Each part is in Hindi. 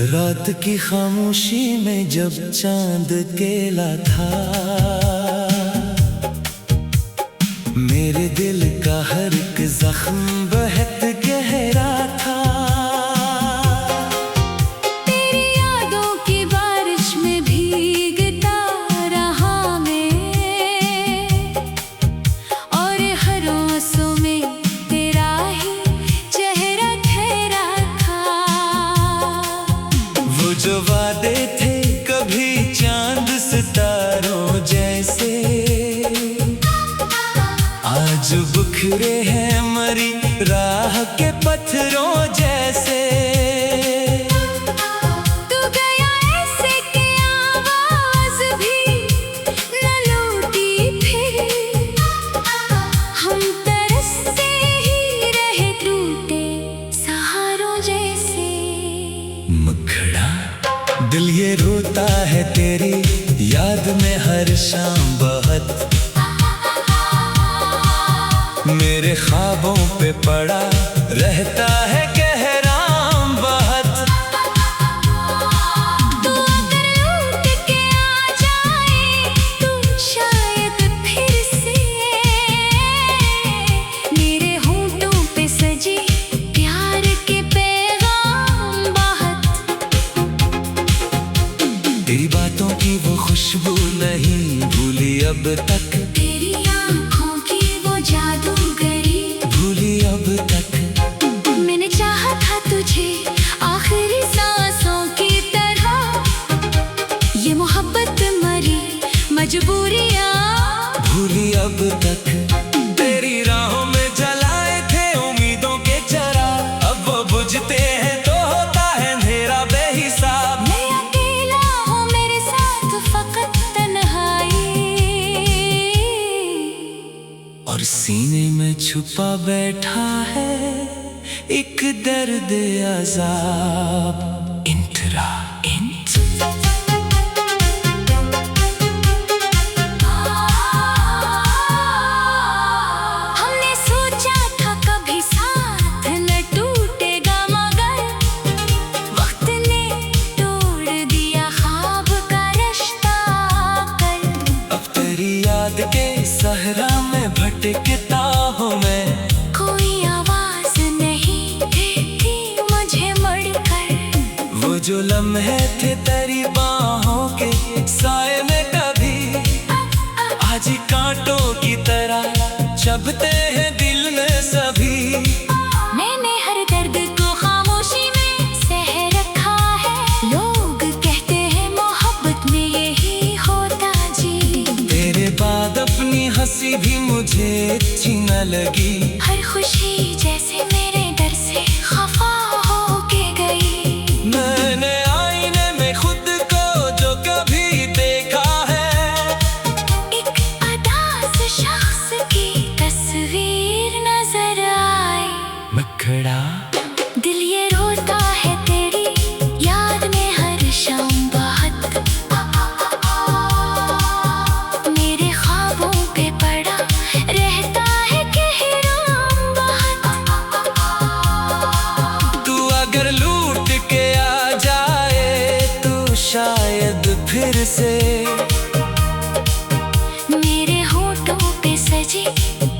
रात की खामोशी में जब चांद केला था, मेरे दिल का हर एक जख्म बहुत गहरा था। तेरी यादों की बारिश में भीगता रहा मैं, और हर आंसू में तेरा ही चेहरा ठहरा था। वो जो वादे थे कभी चांद सितारों जैसे, आज बिखरे हैं मरी राह के पत्थरों जैसे। तू गया ऐसे कि आवाज भी न लौटी फिर, हम तरसते ही रहे टूटे सहारों जैसे। मुखड़ा दिल ये रोता है तेरी याद में हर शाम बहुत, मेरे ख्वाबों पे पड़ा रहता है गहरा बहुत। तू अगर लौट के आ जाए तो शायद फिर से, मेरे होंठों पे सजी प्यार के पैगाम बहुत। तेरी बातों की वो खुशबू नहीं भूली अब तक, तेरी आँखों की वो जादूगरी भूली अब तक। मैंने चाहा था तुझे आखिरी सांसों की तरह, ये मोहब्बत मरी मजबूरियाँ भूली अब तक। तेरी राहों में जलाए थे उम्मीदों के चिराग, अब वो बुझते हैं तो होता है अंधेरा बेहिसाब। मैं अकेला हूँ मेरे साथ फकत तन्हाई, और सीने में छुपा बैठा है एक दर्द अज़ाब। इंतरा हमने सोचा था कभी साथ न टूटेगा, मगर वक्त ने तोड़ दिया ख्वाब का रिश्ता कर। अब तेरी याद के सहरा में भटकता हूँ मैं, कोई आवाज नहीं देती मुझे मुड़कर। वो जो लम्हे थे तेरी बाहों के साए में कभी, आज कांटों की तरह चुभते हैं दिल में सभी। मैंने हर दर्द को खामोशी में सह रखा है, लोग कहते हैं मोहब्बत में यही होता जी। तेरे बाद अपनी हंसी भी मुझे अच्छी न लगी, हर खुशी जैसे मेरे डर से खफा हो के गई। मैंने आईने में खुद को जो कभी देखा है, एक अदास शख्स की तस्वीर नजर आई। मखड़ा दिल ये रोता है तेरी याद में हर शाम बहुत, मेरे ख्वाबों पे पड़ा रहता है गहरा बहुत। तू अगर लूट के आ जाए तो शायद फिर से, मेरे होठों पे सजी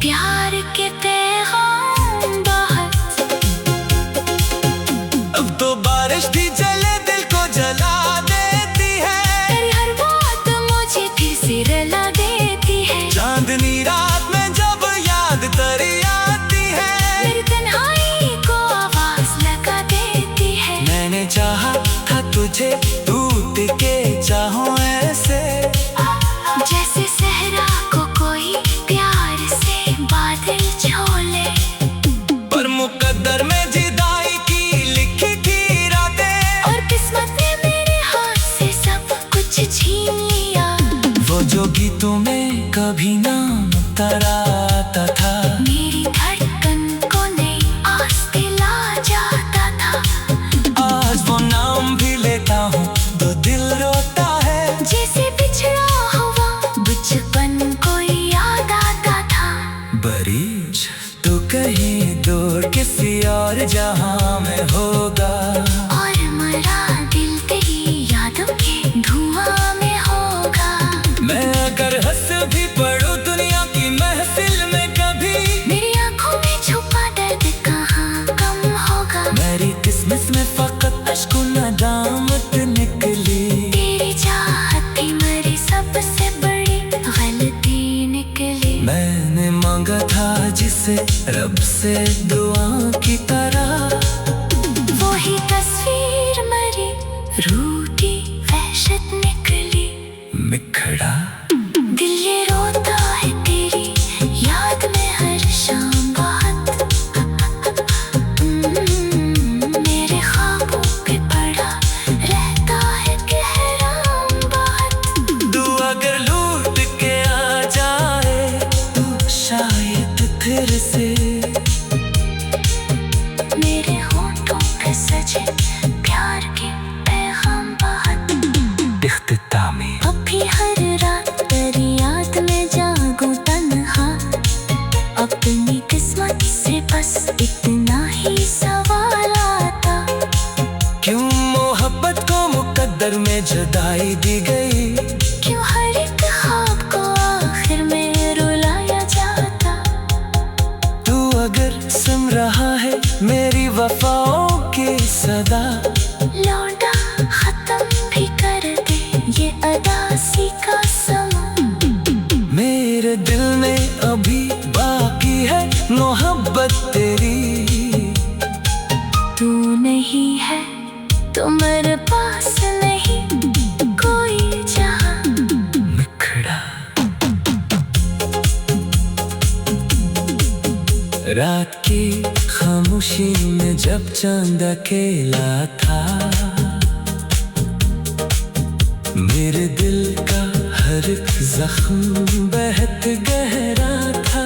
प्यार के पैगाम बहुत। अब तो बारिश भी जले दिल को जला देती है, तेरी हर बात मुझे फिर से रुला देती है। चांदनी रात में जब याद तेरी आती है, मेरी तन्हाई को आवाज लगा देती है। मैंने चाहा था तुझे टूट के चाहूं ऐसे, और जहां में होगा। और मरा दिल तेरी यादों के धुआं में होगा। मैं अगर हंस भी पड़ूं दुनिया की महफिल में कभी, मेरी आंखों में छुपा दर्द कहाँ कम होगा। मेरी किस्मत में फकत अश्कों नदामत निकली। तेरी चाहत थी मेरी सबसे बड़ी गलती निकली। मैंने मांगा था जिसे रब से दुआ की तरह, वही तस्वीर मरी रूठी वहशत निकली। बिखड़ा दिल ये रोता है तेरी याद में हर शाम बहुत। मेरे ख्वाबों पे पड़ा रहता है गहरा बहुत। तू अगर लूट के आ जाए तो शायद फिर से मेरे होठों पे सजे प्यार के पैगाम बहुत। इख्तितामी अब भी हर रात तेरी याद में जागूं तन्हा। अपनी किस्मत से बस इतना ही सवाल आता। क्यों मोहब्बत को मुकद्दर में जुदाई दी गई। क्यों हर एक ख्वाब को आखिर में रुलाया जाता। तू अगर सुन रहा है मेरी वफाओं की सदा, लौटा खत्म भी कर दे ये अदासी का समा। मेरे दिल में अभी बाकी है मोहब्बत तेरी। तू नहीं है तो मेरे पास नहीं कोई जहां। बिखड़ा रात की खामोशी में जब चांद अकेला था, मेरे दिल का हर एक जख्म बहुत गहरा था।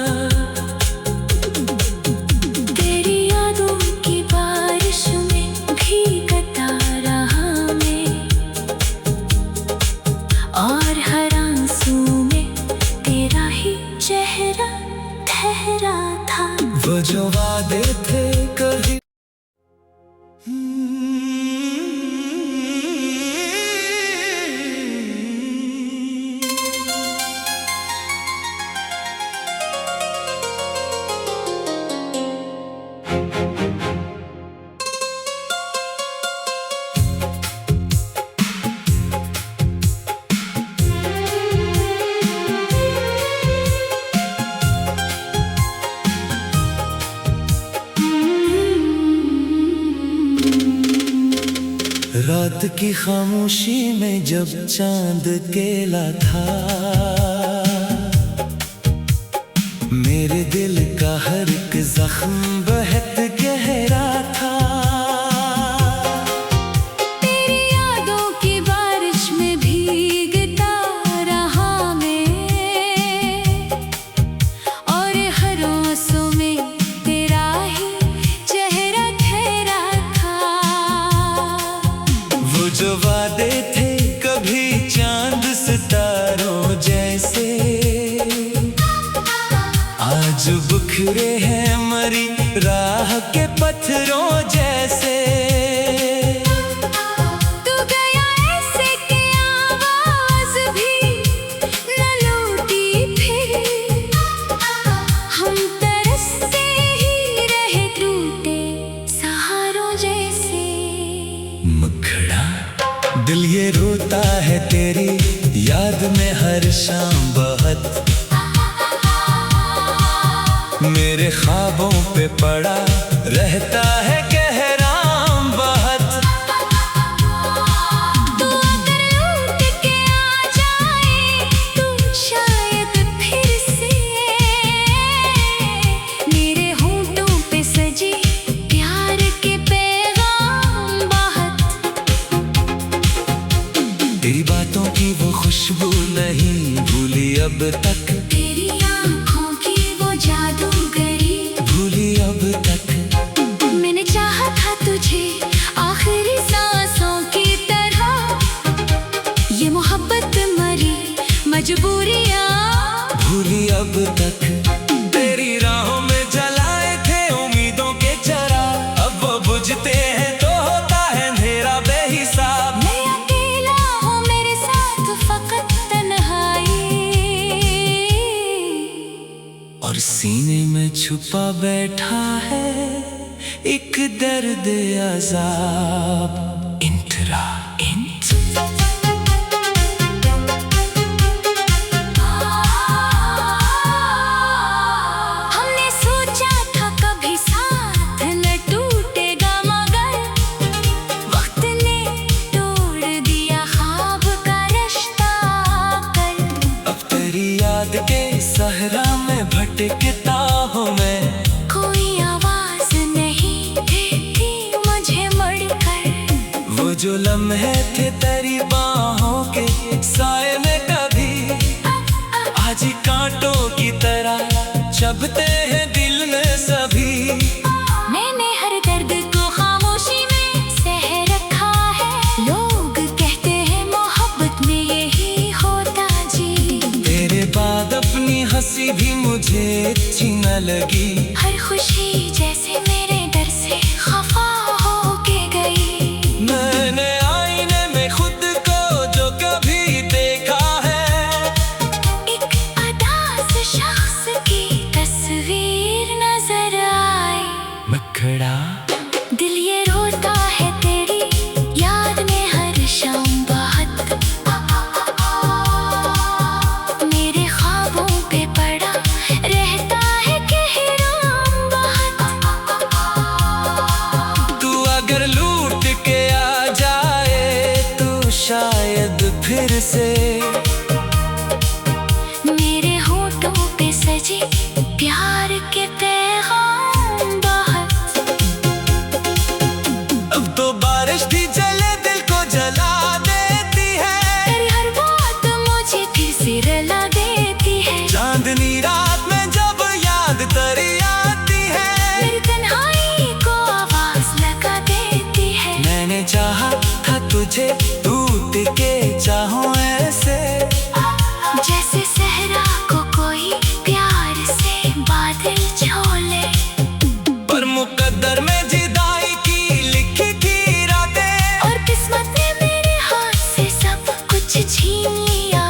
तेरी यादों की बारिश में भीगता रहा मैं। और हर आंसू में तेरा ही चेहरा ठहरा था। वो जो वादे थे कभी रात की खामोशी में जब चांद केला था, मेरे दिल का हर एक जख्म बहुत गहरा था। तेरी यादों की बारिश में भीगता रहा मैं। और हर आंसू में तेरा ही चेहरा ठहरा था। वो जो वादे थे कभी चांद सितारों जैसे, आज बिखरे हैं मरी राह के पत्थरों जैसे। तू गया ऐसे कि आवाज भी न लौटी फिर। हम तरसते ही रहे टूटे सहारों जैसे। मुखड़ा दिल ये रोता है तेरी याद में हर शाम बहुत। मेरे ख्वाबों पे पड़ा रहता है गहरा बहुत। तू अगर लौट के आ जाए तो शायद फिर से मेरे होठों पे सजी प्यार के पैगाम बहुत। तेरी बातों की वो खुशबू नहीं भूली अब तक। तेरी आँखों की वो जादूगरी भूली अब तक। मैंने चाहा था तुझे आखिरी सांसों की तरह। ये मोहब्बत मरी मजबूरियाँ भूली अब तक। तेरी राहों में जलाए थे उम्मीदों के चरा, छुपा बैठा है एक दर्द अज़ाब। इंतरा हमने सोचा था कभी साथ न टूटेगा, मगर वक्त ने तोड़ दिया ख्वाब का रिश्ता कर। अब तेरी याद के सहरा में भटकता हूँ मैं, कोई आवाज नहीं देती मुझे मुड़कर। वो जो लम्हे थे तेरी बाहों के साए में कभी आज कांटों की तरह चुभते हैं दिल में सभी। मैंने हर दर्द को खामोशी में सह रखा है, लोग कहते हैं मोहब्बत में यही होता जी। तेरे बाद अपनी हंसी भी मुझे अच्छी न लगी, हर खुशी जैसे मेरे डर से खफा होके गई। मैंने आईने में खुद को जो कभी देखा है, एक अदास शख्स की तस्वीर नजर आई। मैं खड़ा दिल ये रोता है तेरी याद में हर शाम बहुत। मेरे ख्वाबों पे पड़ा रहता है कहराम बहुत। तू अगर लूट के आ जाए तो शायद फिर से मेरे होठों पे सजे प्यार के पैगाम बहुत। अब तो बारिश भी जले दिल को जला देती है, तेरी हर बात मुझे फिर से रुला देती है। चांदनी रात में जब याद तेरी आती है, मेरी तन्हाई को आवाज लगा देती है। मैंने चाहा था तुझे टूट के चाहूं ऐसे, जैसे सहरा को कोई प्यार से बादल छोले। पर मुकद्दर में जुदाई की लिखी थी रातें, और किस्मत ने मेरे हाथ से सब कुछ छीन लिया।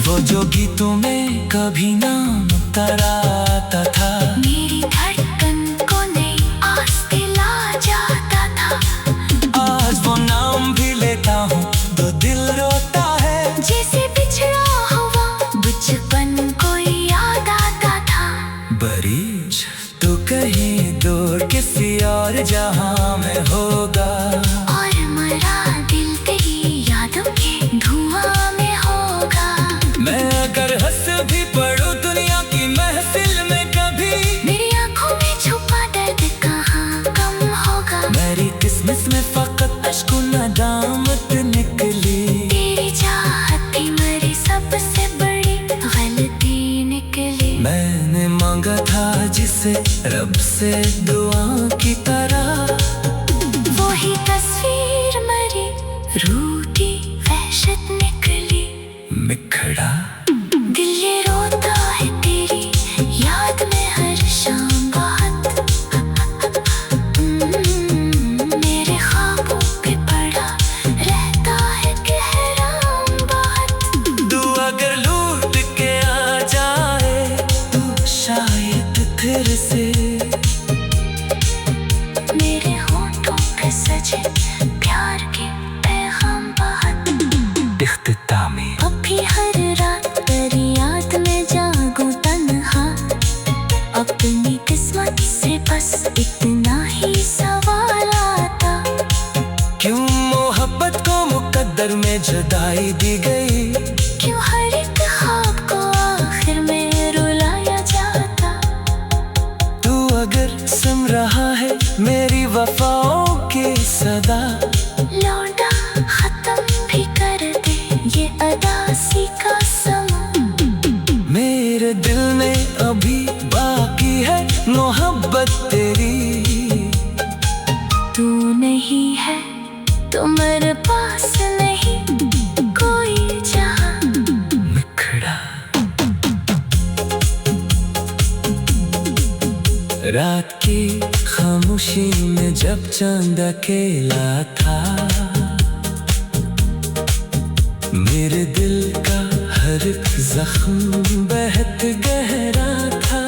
वो जो गीतों में कभी नाम तेरा आता था, मेरी धड़कन को नई आस दिला जाता था। आज वो नाम भी लेता हूँ तो दिल रोता है। जैसे बिछड़ा हुआ बचपन को याद आता था। बरीज तो कहीं दूर किसी और जहां में होगा, और मरा दिल तेरी यादों के धुआं में होगा। मैं अगर हंस भी पढ़ूं दुनिया की महफिल में कभी, मेरी आंखों में छुपा दर्द कहाँ कम होगा। मेरी किस्मत में फकत अश्क नदामत निकली। तेरी चाहत भी मेरी सबसे बड़ी गलती निकली। मैंने मांगा था जिसे रब से दुआ की तरह, वही तस्वीर मरी रूठी वहशत निकली। बिखड़ा दिल ये रोता है तेरी याद में हर शाम बहुत। मेरे ख्वाबों पे पड़ा रहता है कहराम बहुत। तू अगर लूट के आ जाए तो शायद फिर से मेरे होठों पे सजे प्यार के पैगाम बहुत। इख्तितामी अब भी हर रात तेरी याद में जागूं तन्हा, अपनी किस्मत से बस इतना ही सवाल आता। क्यों मोहब्बत को मुकद्दर में जुदाई दी गई, क्यों हर एक ख्वाब को आखिर में रुलाया जाता। तू अगर सुन रहा है मेरी वफाओं की सदा, लौटा खत्म भी कर दे ये अदासी का समा। मेरे दिल में अभी बाकी है मोहब्बत तेरी। तू नहीं है तो मेरे पास नहीं कोई जहां। बिखड़ा रात की खामोशी में जब चांद अकेला था, मेरे दिल का हर एक जख्म बेहद गहरा था।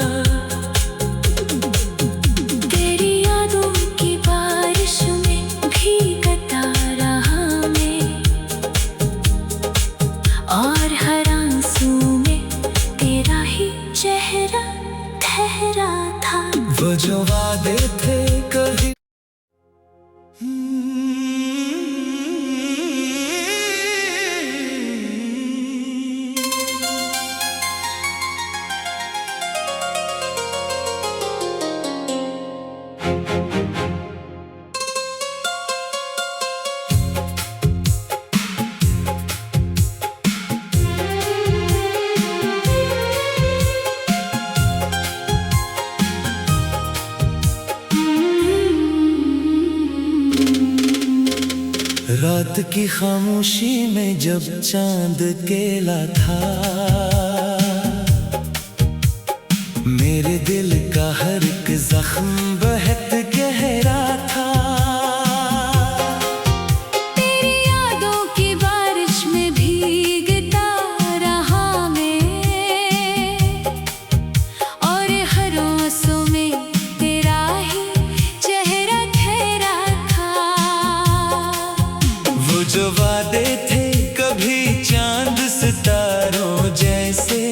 रात की खामोशी में जब चांद केला था, मेरे दिल का हर एक जख्म बेहद गहरा था। तेरी यादों की बारिश में भीगता रहा मैं, और हर आंसू में तेरा ही चेहरा ठहरा था। वो जो वादे थे कभी चांद सितारों जैसे,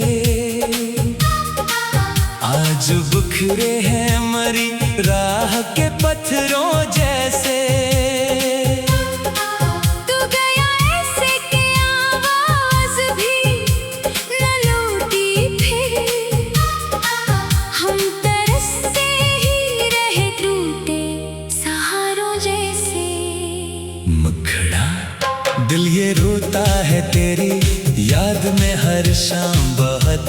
आज बिखरे हैं मरी राह के पत्थरों जैसे। तू गया ऐसे कि आवाज भी न लौटी फिर, हम तरसते ही रहे टूटे सहारों जैसे। मुखड़ा दिल ये रोता है तेरी याद में हर शाम बहुत,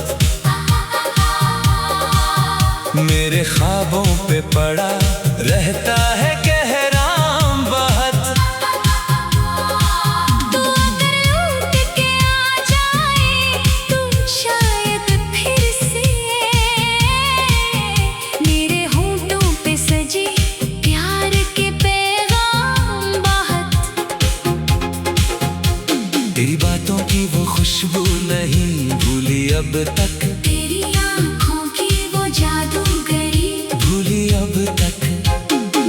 मेरे ख्वाबों पे पड़ा रहता है गहरा बहुत। तू अगर लौट के आ जाए तो शायद फिर से मेरे होंठों पे सजी प्यार के पैगाम बहुत। तेरी बातों की वो खुशबू नहीं भूली अब तक, तेरी आँखों की वो जादूगरी भूली अब तक।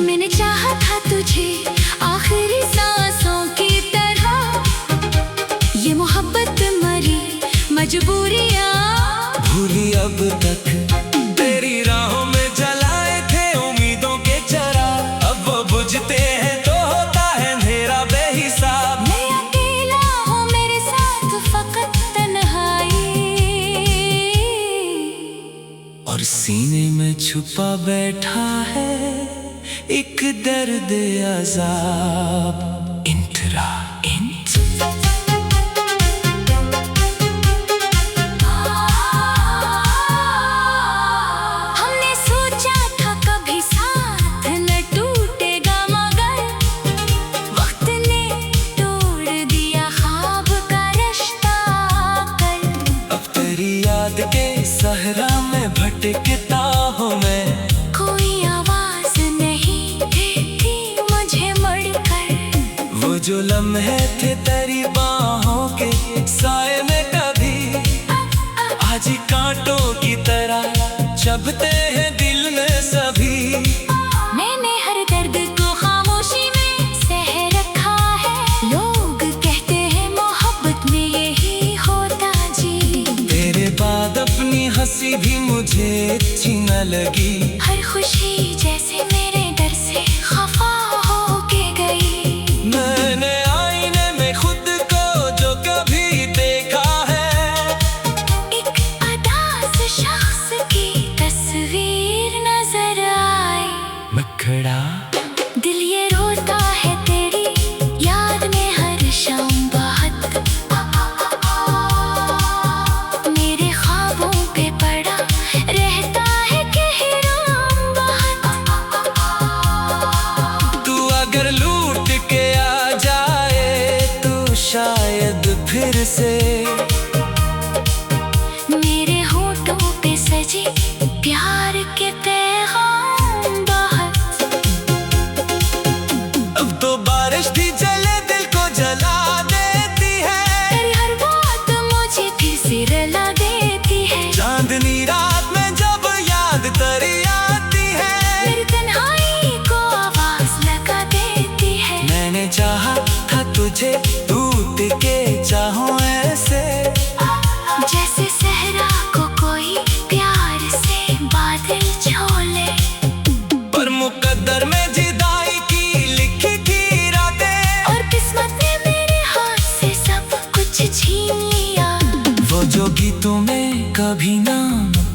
मैंने चाहा था तुझे आखिरी सांसों की तरह, ये मोहब्बत मरी मजबूरियाँ भूली अब तक। तेरी राहों में जलाए थे उम्मीदों के चिराग, अब वो बुझते हैं तो होता है अंधेरा बेहिसाब। मैं अकेला हूँ मेरे साथ फकत तन्हाई, और सीने में छुपा बैठा है एक दर्द अज़ाब। इंतरा हमने सोचा था कभी साथ न टूटेगा, मगर वक्त ने तोड़ दिया ख्वाब का रिश्ता कर। अब तेरी याद के सहरा में भटकता हूँ मैं, कोई आवाज नहीं देती मुझे मुड़कर। वो जो लम्हे थे तेरी बाहों के साए में कभी, आज कांटों की तरह चुभते हैं दिल में सभी। मैंने हर दर्द को खामोशी में सह रखा है, लोग कहते हैं मोहब्बत में यही होता जी। तेरे बाद अपनी हंसी भी मुझे अच्छी न लगी, हर खुशी जैसे मेरे डर से खफा हो के गई। मैंने आईने में खुद को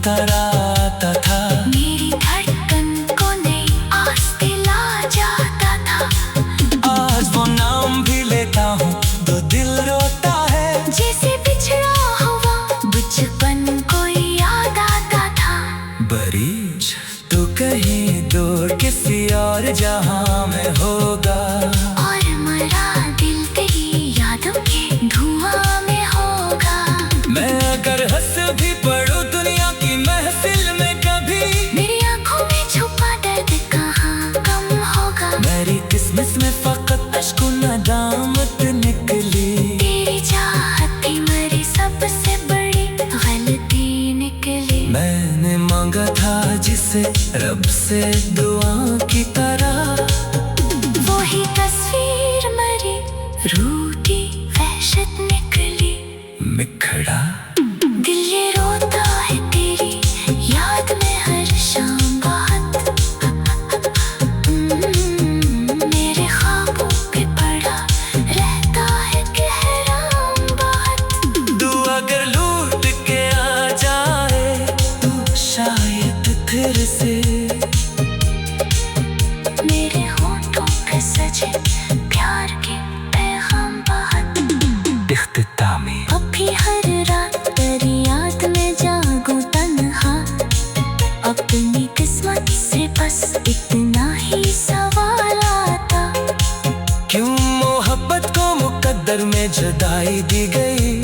तरह आता था। मेरी धड़कन को नई आस दिला जाता था। आज वो नाम भी लेता हूँ तो दिल रोता है। जैसे बिछड़ा हुआ बचपन को याद आता था। बरीज तो कहीं दूर किसी और जहां में होगा, और मरा दिल तेरी यादों के धुआं में होगा। मैं अगर हंस भी पड़ूं दुनिया की महफिल में कभी, मेरी आंखों में छुपा दर्द कहाँ कम होगा। मेरी किस्मत में फकत अश्क नदामत निकली। तेरी चाहत थी मेरी सबसे बड़ी गलती निकली। मैंने मांगा था जिसे रब से दुआ की तरह, वही तस्वीर मरी रूठी वहशत निकली। बिखड़ा दिल ये रोता है तेरी याद में हर शाम बहुत। मेरे ख्वाबों पे पड़ा रहता है गहरा बहुत। तू अगर लूट के आ जाए तो शायद फिर से मेरे होठों पे सजे प्यार के पैगाम बहुत। इख्तितामी अब भी हर रात तेरी याद में जागूं तन्हा। अपनी किस्मत से बस इतना ही सवाल आता। क्यों मोहब्बत को मुकद्दर में जुदाई दी गई,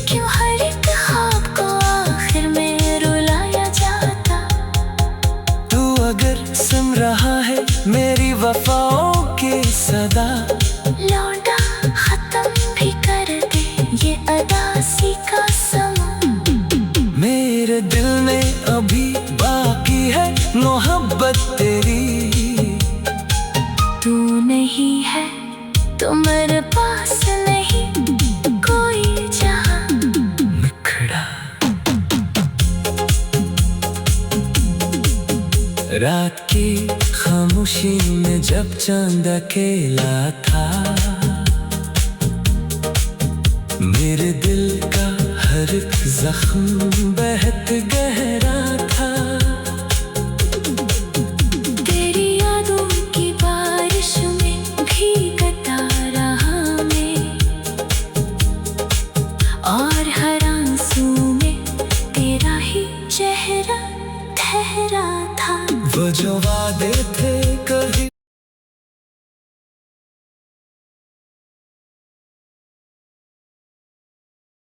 क्यों हर एक ख्वाब को आखिर में रुलाया जाता। तू अगर सुन रहा है मेरी वफाओं की सदा, लौटा खत्म भी कर दे ये अदासी का समा। मेरे दिल में अभी बाकी है मोहब्बत तेरी। तू नहीं है तो मेरे पास नहीं कोई जहां। बिखड़ा रात की खामोशी में जब चांद अकेला था, मेरे दिल का हर एक जख्म बहत गया।